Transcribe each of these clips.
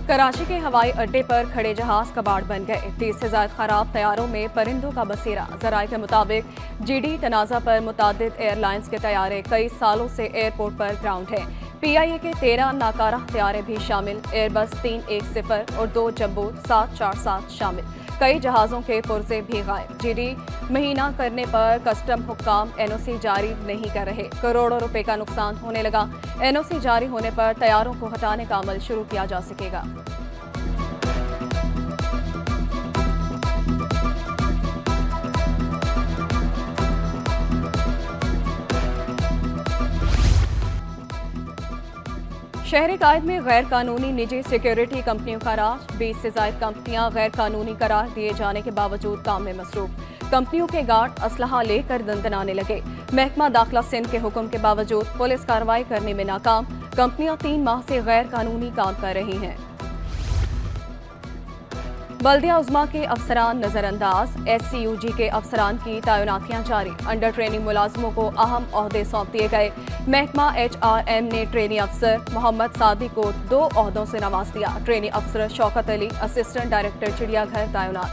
कराची के हवाई अड्डे पर खड़े जहाज कबाड़ बन गए। 30 से ज्यादा खराब तैयारों में परिंदों का बसेरा। जराये के मुताबिक जीडी तनाज़ा पर मुतादिद एयरलाइंस के तैयारे कई सालों से एयरपोर्ट पर ग्राउंड है। PIA के 13 नाकारा तैयारे भी शामिल, एयरबस 310 और 2 जम्बो 747 शामिल। कई जहाज़ों के पुर्जे भी गायब। जीडी महीना करने पर कस्टम हुक्काम NOC जारी नहीं कर रहे। करोड़ों रुपए का नुकसान होने लगा। NOC जारी होने पर तैयारों को हटाने का अमल शुरू किया जा सकेगा। शहर कायद में गैर कानूनी निजी सिक्योरिटी कंपनियों का राज। 20 से ज्यादा कंपनियां गैर कानूनी करार दिए जाने के बावजूद काम में मसरूफ। कंपनियों के गार्ड असलहा लेकर दंदनाने लगे। महकमा दाखिला सिंध के हुक्म के बावजूद पुलिस कार्रवाई करने में नाकाम। कंपनियां 3 माह से गैर कानूनी काम कर रही हैं। बल्दिया उज़्मा के अफसरान नजरअंदाज। SCUG के अफसरान की तैनातियां जारी। अंडर ट्रेनिंग मुलाजिमों को अहम ओहदे सौंप दिए गए। महकमा HRM ने ट्रेनी अफसर मोहम्मद सादी को 2 ओहदों से नवाज दिया। ट्रेनी अफसर शौकत अली असिस्टेंट डायरेक्टर चिड़ियाघर तैनात।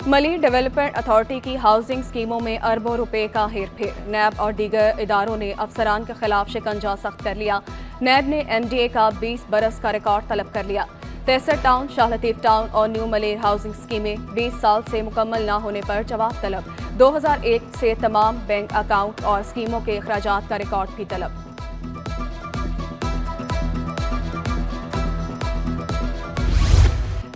मलिर डेवलपमेंट अथॉरिटी की हाउसिंग स्कीमों में अरबों रुपए का हेरफेर। नैब और दीगर इदारों ने अफसरान के खिलाफ शिकंजा सख्त कर लिया। नैब ने MDA का 20 बरस का रिकॉर्ड तलब कर लिया। 63 टाउन, शाह लतीफ टाउन और न्यू मलेर हाउसिंग स्कीमें 20 साल से मुकम्मल न होने पर जवाब तलब। 2001 से तमाम बैंक अकाउंट और स्कीमों के अखराजात का रिकॉर्ड भी तलब।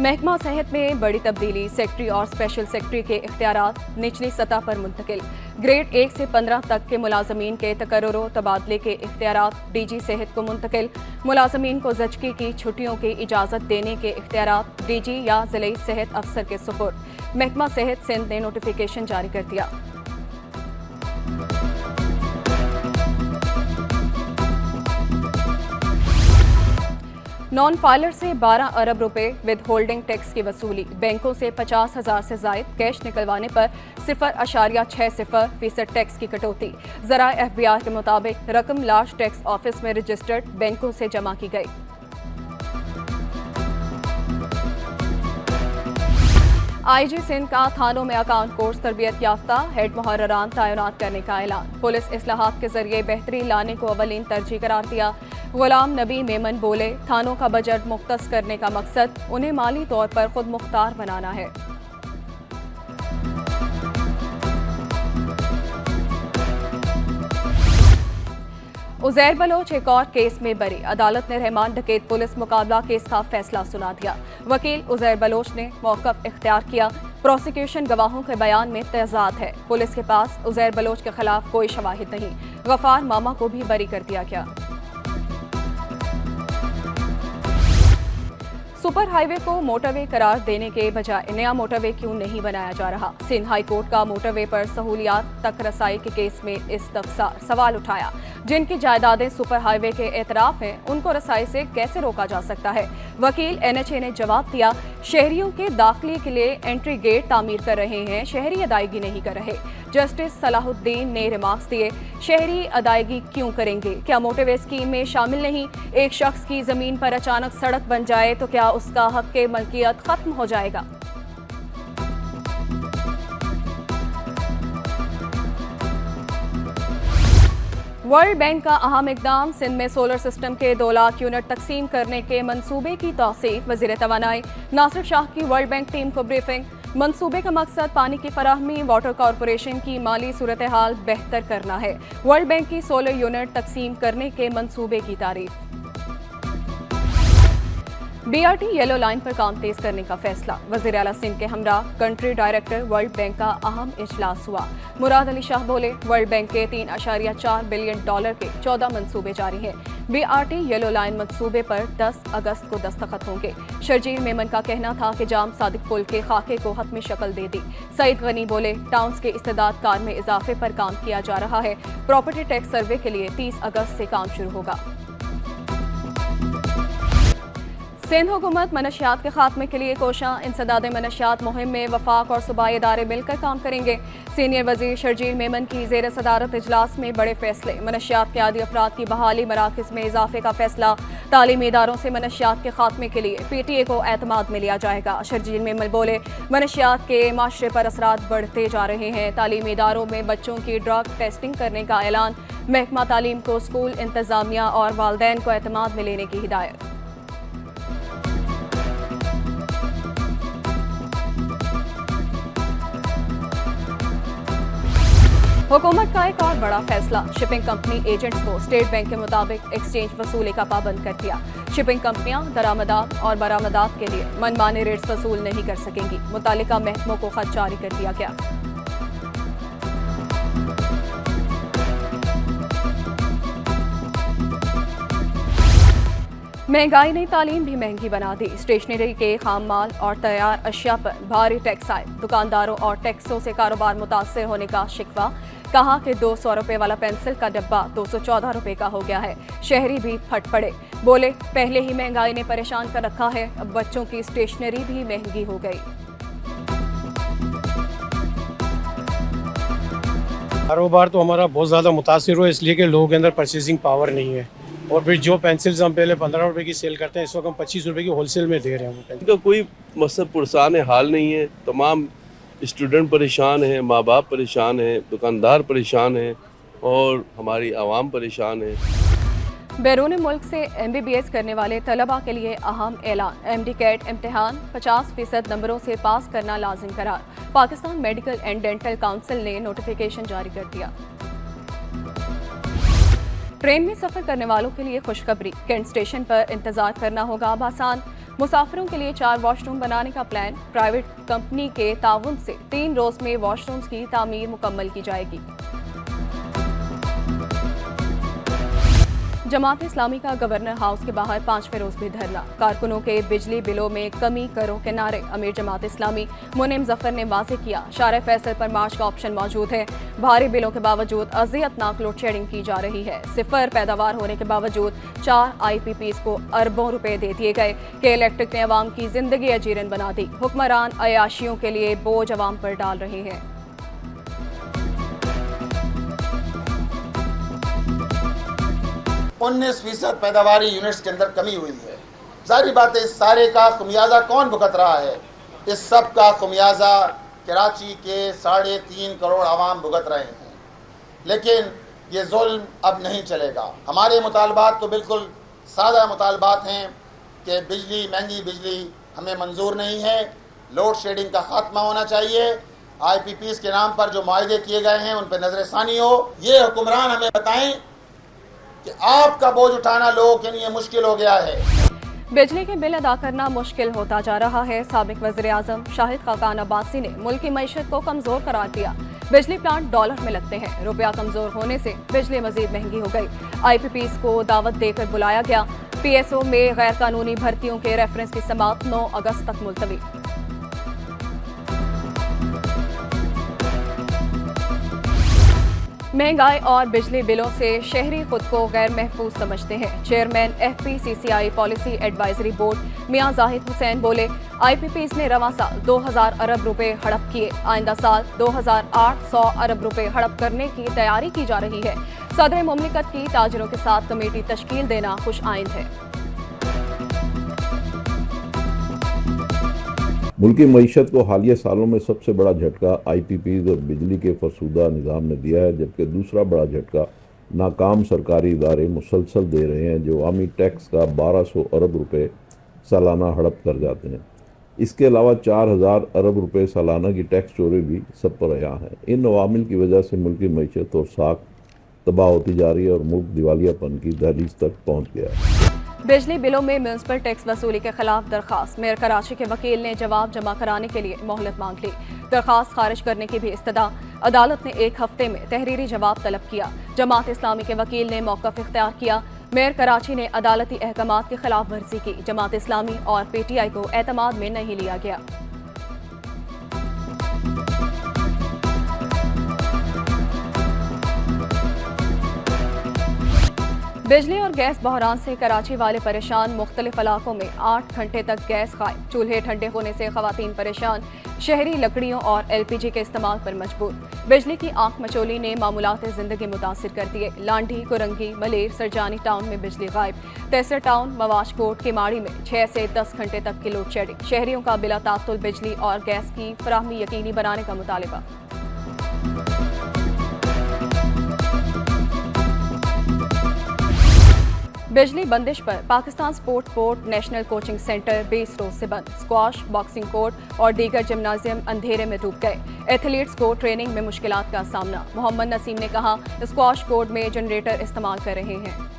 महकमा सेहत में बड़ी तब्दीली। सेक्रेटरी और स्पेशल सेक्रेटरी के इख्तियारात निचली सतह पर मुंतकिल। ग्रेड 1 से 15 तक के मुलाजमीन के तकर्रुर तबादले के इख्तियारात DG सेहत को मुंतकिल। मुलाजमीन को ज़चगी की छुट्टियों की इजाज़त देने के इख्तियारात DG या ज़िले सेहत अफसर के सुपुर्द। महकमा सेहत सिंध ने नोटिफिकेशन जारी कर दिया। नॉन फाइलर से 12 अरब रुपए विद होल्डिंग टैक्स की वसूली। बैंकों से 50,000 से जायद कैश निकलवाने पर 0.60% टैक्स की कटौती। ज़राए FBI के मुताबिक रकम लार्ज टैक्स ऑफिस में रजिस्टर्ड बैंकों से जमा की गई। IG सिंध का थानों में अकाउंट कोर्स तरबियत याफ्ता हेड मुहर्ररान तैनात करने का ऐलान। पुलिस इस्लाहात के जरिए बेहतरी लाने को अवलीन तरजीह करार दिया। गुलाम नबी मेमन बोले, थानों का बजट मुख्तस करने का मकसद उन्हें माली तौर पर खुद मुख्तार बनाना है। उज़ैर बलोच एक और केस में बरी। अदालत ने रहमान डकैत पुलिस मुकाबला केस का फैसला सुना दिया। वकील उज़ैर बलोच ने मौक़िफ़ इख्तियार किया। प्रोसिक्यूशन गवाहों के बयान में तजाद है। पुलिस के पास उज़ैर बलोच के खिलाफ कोई शवाहिद नहीं। गफ़ार मामा को भी बरी कर दिया गया। सुपर हाईवे को मोटरवे करार देने के बजाय नया मोटरवे क्यों नहीं बनाया जा रहा? सिंध हाई कोर्ट का मोटरवे पर सहूलियात तक रसाई के केस में इस्तफसार सवाल उठाया। जिनकी जायदादें सुपर हाईवे के एतराफ हैं, उनको रसाई से कैसे रोका जा सकता है? वकील NHA ने जवाब दिया, शहरियों के दाखिले के लिए एंट्री गेट तामीर कर रहे हैं, शहरी अदायगी नहीं कर रहे। जस्टिस सलाहुद्दीन ने रिमार्क्स दिए, शहरी अदायगी क्यों करेंगे? क्या मोटरवे स्कीम में शामिल नहीं? एक शख्स की जमीन पर अचानक सड़क बन जाए तो क्या उसका हक के मलकियत खत्म हो जाएगा? वर्ल्ड बैंक का अहम इकदाम। सिंध में सोलर सिस्टम के 2 लाख यूनिट तकसीम करने के मंसूबे की तौसीक। वज़ीर तवानाई नासिर शाह की वर्ल्ड बैंक टीम को ब्रीफिंग। मंसूबे का मकसद पानी की फराहमी, वाटर कॉरपोरेशन की माली सूरत हाल बेहतर करना है। वर्ल्ड बैंक की सोलर यूनिट तकसीम करने के मंसूबे की तारीफ। BRT येलो लाइन पर काम तेज करने का फैसला। वज़ीर आला सिंध के हमरा कंट्री डायरेक्टर वर्ल्ड बैंक का अहम इजलास हुआ। मुराद अली शाह बोले, वर्ल्ड बैंक के $3.4 बिलियन के 14 मंसूबे जारी हैं। BRT येलो लाइन मंसूबे पर 10 अगस्त को दस्तखत होंगे। शर्जील मेमन का कहना था कि जाम सादिक पुल के खाके को हतमी शक्ल दे दी। सईद गनी बोले, टाउन्स के इस्तेदाद कार में इजाफे पर काम किया जा रहा है। प्रॉपर्टी टैक्स सर्वे के लिए 30 अगस्त से काम शुरू होगा। सिंध हुकूमत मनशियात के खात्मे के लिए कोशां। इंसदाद मनशियात मुहिम में वफाक और सूबाई इदारे मिलकर काम करेंगे। सीनियर वजीर शर्जील मेमन की जेर सदारत इजलास में बड़े फैसले। मनशियात के आदी अफराद की बहाली, मराकज में इजाफे का फैसला, तालीमी इदारों से मनशियात के खात्मे के लिए PTA को एतमाद में लिया जाएगा। शरजील मेमन बोले, मनशियात के माशरे पर असरात बढ़ते जा रहे हैं। तालीमी इदारों में बच्चों की ड्रग टेस्टिंग करने का ऐलान। महकमा तालीम को स्कूल इंतजामिया और वालदैन को एतमाद में लेने की हिदायत। हुकूमत का एक और बड़ा फैसला, शिपिंग कंपनी एजेंट्स को स्टेट बैंक के मुताबिक एक्सचेंज वसूली का पाबंद कर दिया। शिपिंग कंपनियां दरामदात और बरामदात के लिए मनमाने रेट्स वसूल नहीं कर सकेंगी। मुतालिका महकमों को खत जारी कर दिया गया। महंगाई ने तालीम भी महंगी बना दी। स्टेशनरी के खाम माल और तैयार अशिया पर भारी टैक्स आए। दुकानदारों और टैक्सों से कारोबार मुतासर होने का शिकवा। कहा कि 200 रुपए वाला पेंसिल का डब्बा 214 रुपए का हो गया है। शहरी भी फट पड़े, बोले पहले ही महंगाई ने परेशान कर रखा है, अब बच्चों की स्टेशनरी भी महंगी हो गई। कारोबार तो हमारा बहुत ज़्यादा मुतासिर हुआ, इसलिए कि लोगों के अंदर परचेजिंग पावर नहीं है। और फिर जो पेंसिल्स हम पहले 15 रुपए की सेल करते हैं, इस वक्त हम 25 रुपए की होलसेल में दे रहे हैं। इनका कोई मतलब पुरसान हाल नहीं है। तमाम स्टूडेंट परेशान हैं, माँ बाप परेशान हैं, दुकानदार परेशान हैं और हमारी आवाम परेशान है। बैरून मुल्क से MBBS करने वाले तलबा के लिए अहम ऐलान। MD कैट इम्तिहान 50% नंबरों से पास करना लाजिम करार। Pakistan medical and dental council ने नोटिफिकेशन जारी कर दिया। ट्रेन में सफर करने वालों के लिए खुशखबरी, कैंट स्टेशन पर इंतजार करना होगा अब आसान। मुसाफिरों के लिए 4 वॉशरूम बनाने का प्लान। प्राइवेट कंपनी के ताउन से 3 रोज में वॉशरूम्स की तामीर मुकम्मल की जाएगी। जमात इस्लामी का गवर्नर हाउस के बाहर 5वें रोज भी धरना। कारकुनों के बिजली बिलों में कमी करो के नारे। अमीर जमात इस्लामी मुनीम जफर ने वाज़ेह किया, शारे फैसल पर मार्च का ऑप्शन मौजूद है। भारी बिलों के बावजूद अज़ियतनाक लोड शेडिंग की जा रही है। सिफर पैदावार होने के बावजूद 4 IPPs को अरबों रुपए दे दिए गए कि इलेक्ट्रिक ने अवाम की जिंदगी अजीरन बना दी। हुक्मरान अयाशियों के लिए बोझ अवाम पर डाल रहे हैं। 19% पैदावारी यूनिट्स के अंदर कमी हुई है। जाहिर बात है इस सारे का खुमियाजा कौन भुगत रहा है? इस सब का खुमियाजा कराची के 3.5 करोड़ आवाम भुगत रहे हैं। लेकिन ये जुल्म अब नहीं चलेगा। हमारे मुतालबात तो बिल्कुल सादा मुतालबात हैं कि बिजली, महंगी बिजली हमें मंजूर नहीं है। लोड शेडिंग का खात्मा होना चाहिए। IPPs के नाम पर जो मुआहदे किए गए हैं उन पर नजरसानी हो। ये हुक्मरान हमें बताएं कि आपका बोझ उठाना लोगों के लिए मुश्किल हो गया है। बिजली के बिल अदा करना मुश्किल होता जा रहा है। साबिक वज़ीर आज़म शाहिद खाकान अब्बासी ने मुल्क की मईशत को कमजोर करार दिया। बिजली प्लांट डॉलर में लगते हैं, रुपया कमजोर होने से बिजली मजीद महंगी हो गई। IPPs को दावत देकर बुलाया गया। PSO में गैर कानूनी भर्तियों के रेफरेंस की समाअत 9 अगस्त तक मुलतवी। महंगाई और बिजली बिलों से शहरी खुद को गैर महफूज समझते हैं। Chairman FPCCI policy advisory board Mian Zahid Hussain बोले, IPPs ने रवां साल 2000 अरब रुपए हड़प किए। आइंदा साल 2800 अरब रुपए हड़प करने की तैयारी की जा रही है। सदर मुमलिकत की ताजरों के साथ कमेटी तश्कील देना खुश आइंद है। मुल्की मईशत को हालिया सालों में सबसे बड़ा झटका IPPs और बिजली के फरसूदा निज़ाम ने दिया है, जबकि दूसरा बड़ा झटका नाकाम सरकारी इदारे मुसलसल दे रहे हैं जो आमी टैक्स का 1200 अरब रुपए सालाना हड़प कर जाते हैं। इसके अलावा 4000 अरब रुपए सालाना की टैक्स चोरी भी सब पर आया है। इन अवामिल की वजह से मुल्की मईशत और साख तबाह होती जा रही है और मुल्क दिवालियापन की दहलीज तक पहुँच गया है। बिजली बिलों में म्यूनसिपल टैक्स वसूली के खिलाफ दरखास्त। मेयर कराची के वकील ने जवाब जमा कराने के लिए मोहलत मांग ली। दरखास्त खारिज करने की भी इस्तदा। अदालत ने 1 हफ्ते में तहरीरी जवाब तलब किया। जमात इस्लामी के वकील ने मौक़िफ़ इख्तियार किया। मेयर कराची ने अदालती अहकामात की खिलाफ वर्जी की। जमात इस्लामी और PTI को एतमाद में नहीं लिया गया। बिजली और गैस बहरान से कराची वाले परेशान, मुख्तलिफ इलाकों में 8 घंटे तक गैस गायब। चूल्हे ठंडे होने से खवातीन परेशान, शहरी लकड़ियों और LPG के इस्तेमाल पर मजबूर। बिजली की आंख मचोली ने मामूलात जिंदगी मुतासिर कर दिए। लांढी, कुरंगी, मलेर, सरजानी टाउन में बिजली गायब। तहसील टाउन, मवाशकोट, किमाड़ी में 6 से 10 घंटे तक की लोड शेडिंग। शहरियों का बिला तात्तुल बिजली और गैस की फराहमी यकीनी बनाने का मुतालिबा। बिजली बंदिश पर Pakistan sport board national coaching centre 20 रोज से बंद। स्क्वाश, बॉक्सिंग कोर्ट और दीगर जिम्नाजियम अंधेरे में डूब गए। एथलीट्स को ट्रेनिंग में मुश्किलात का सामना। मोहम्मद नसीम ने कहा, स्क्वाश कोर्ट में जनरेटर इस्तेमाल कर रहे हैं।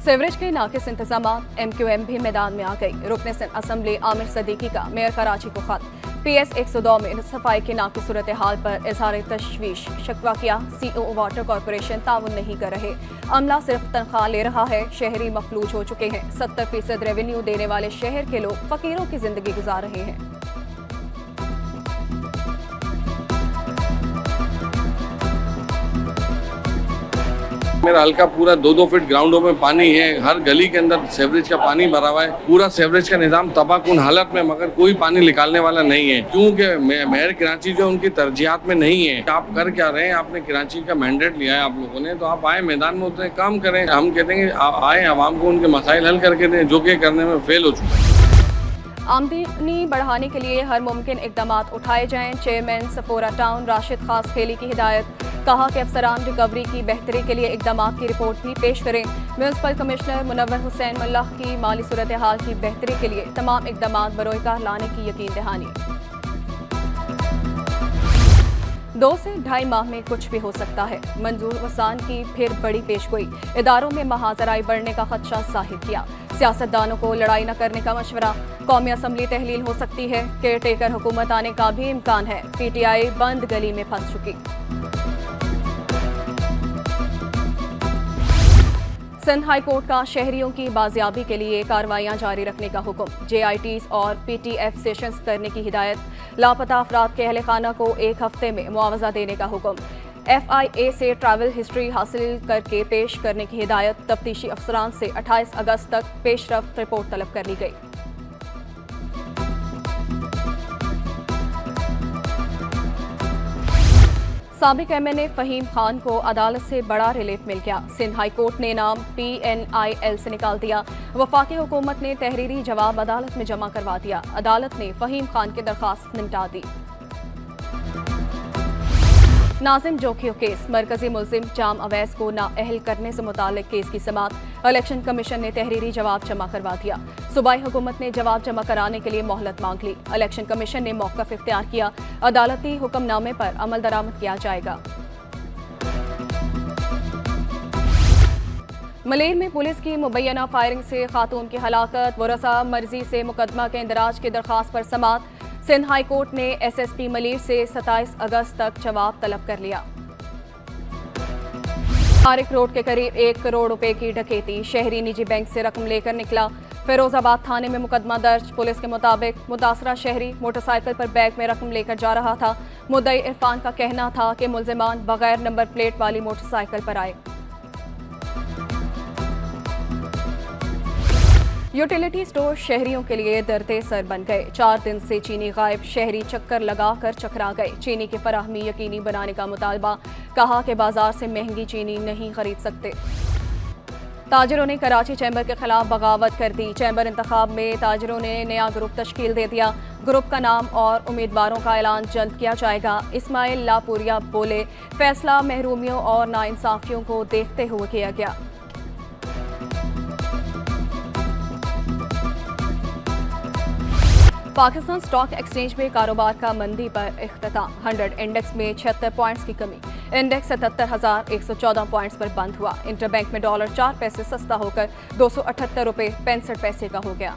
सीवरेज के नाकिस इंतजाम, MQM भी मैदान में आ गई। रुकन असम्बली आमिर सदीकी का मेयर कराची को खत। PS 102 में सफाई के नाकिस सूरत हाल पर इजहार तशवीश। शिकवा किया, CO वाटर कॉरपोरेशन ताउन नहीं कर रहे। अमला सिर्फ तनख्वाह ले रहा है। शहरी मफलूज हो चुके हैं। 70% रेवेन्यू देने वाले शहर के लोग फकीरों की जिंदगी गुजार रहे हैं। मेरा हल्का पूरा 2-2 फीट ग्राउंडों में पानी है। हर गली के अंदर सेवरेज का पानी भरा हुआ है। पूरा सेवरेज का निजाम तबाहकुन हालत में, मगर कोई पानी निकालने वाला नहीं है, क्योंकि मेयर कराची जो उनकी तरजीहात में नहीं है। आप कर क्या रहे हैं? आपने कराची का मैंडेट लिया है आप लोगों ने, तो आप आए मैदान में उतरे, काम करें। हम कहते हैं कि आए, आवाम को उनके मसाइल हल करके दें, जो कि करने में फेल हो चुका है। आमदनी बढ़ाने के लिए हर मुमकिन इकदाम उठाए जाएं। चेयरमैन सफोरा टाउन राशिद खास खेली की हिदायत। कहा कि अफसरान रिकवरी की बेहतरी के लिए इकदाम की रिपोर्ट भी पेश करें। म्यूनसिपल कमिश्नर मुनव्वर हुसैन मुल्ला की माली सूरत हाल की बेहतरी के लिए तमाम इकदाम बरोएकार लाने की यकीन दहानी। 2 से 2.5 माह में कुछ भी हो सकता है। मंजूर हसन की फिर बड़ी पेशगोई। इदारों में महाजराई बढ़ने का खदशा जाहिर किया। सियासतदानों को लड़ाई न करने का मशवरा। कौमी असम्बली तहलील हो सकती है। केयर टेकर हुकूमत आने का भी इम्कान है। PTI बंद गली में फंस चुकी। सिंध हाई कोर्ट का शहरियों की बाजियाबी के लिए कार्रवाइयां जारी रखने का हुक्म। JITs और PTF सेशंस करने की हिदायत। लापता अफराद के अहल खाना को 1 हफ्ते में मुआवजा देने का हुक्म। FIA से ट्रैवल हिस्ट्री हासिल करके पेश करने की हिदायत। तफ्तीशी अफसरान से 28 अगस्त तक पेशरफ्त रिपोर्ट तलब कर ली गई। साबिक MNA फहीम खान को अदालत से बड़ा रिलीफ मिल गया। सिंध हाई कोर्ट ने नाम PNIL से निकाल दिया। वफाकी हुकूमत ने तहरीरी जवाब अदालत में जमा करवा दिया। अदालत ने फहीम खान की दरखास्त निपटा दी। नाजिम जोखियो केस, मरकजी मुल्जिम जाम अवैस को नाअहल करने से मुतालिक केस की समाअत। इलेक्शन कमीशन ने तहरीरी जवाब जमा करवा दिया। सूबाई हुकूमत ने जवाब जमा कराने के लिए मोहलत मांग ली। इलेक्शन कमीशन ने मौक़िफ़ इख्तियार किया। अदालती हुक्मनामे पर अमल दरामद किया जाएगा। मलेर में पुलिस की मुबैना फायरिंग से खातून की हलाकत। वरसा मर्जी से मुकदमा के इंदराज की दरख्वास्त पर समाअत। सिंध हाई कोर्ट ने SSP मलेर से 27 अगस्त तक जवाब तलब कर लिया। तारिक रोड के करीब 1 करोड़ रुपए की डकैती। शहरी निजी बैंक से रकम लेकर निकला। फिरोजाबाद थाने में मुकदमा दर्ज। पुलिस के मुताबिक मुतासरा शहरी मोटरसाइकिल पर बैग में रकम लेकर जा रहा था। मुद्दई इरफान का कहना था कि मुल्जिमान बगैर नंबर प्लेट वाली मोटरसाइकिल पर आए। यूटिलिटी स्टोर शहरियों के लिए दर्दे सर बन गए। 4 दिन से चीनी गायब। शहरी चक्कर लगाकर चकरा गए। चीनी की फराहमी यकीनी बनाने का मुतालबा। कहा कि बाजार से महंगी चीनी नहीं खरीद सकते। ताजिरों ने कराची चैम्बर के खिलाफ बगावत कर दी। चैम्बर इंतखाब में ताजिरों ने नया ग्रुप तश्कील दे दिया। ग्रुप का नाम और उम्मीदवारों का ऐलान जल्द किया जाएगा। इस्माइल लापुरिया बोले, फैसला महरूमियों और नाइंसाफियों को देखते हुए किया गया। पाकिस्तान स्टॉक एक्सचेंज में कारोबार का मंदी पर इख्तिताम। 100 इंडेक्स में 76 पॉइंट्स की कमी। इंडेक्स 77,114 पॉइंट्स पर बंद हुआ। इंटरबैंक में $4 पैसे सस्ता होकर 278 रुपये 65 पैसे का हो गया।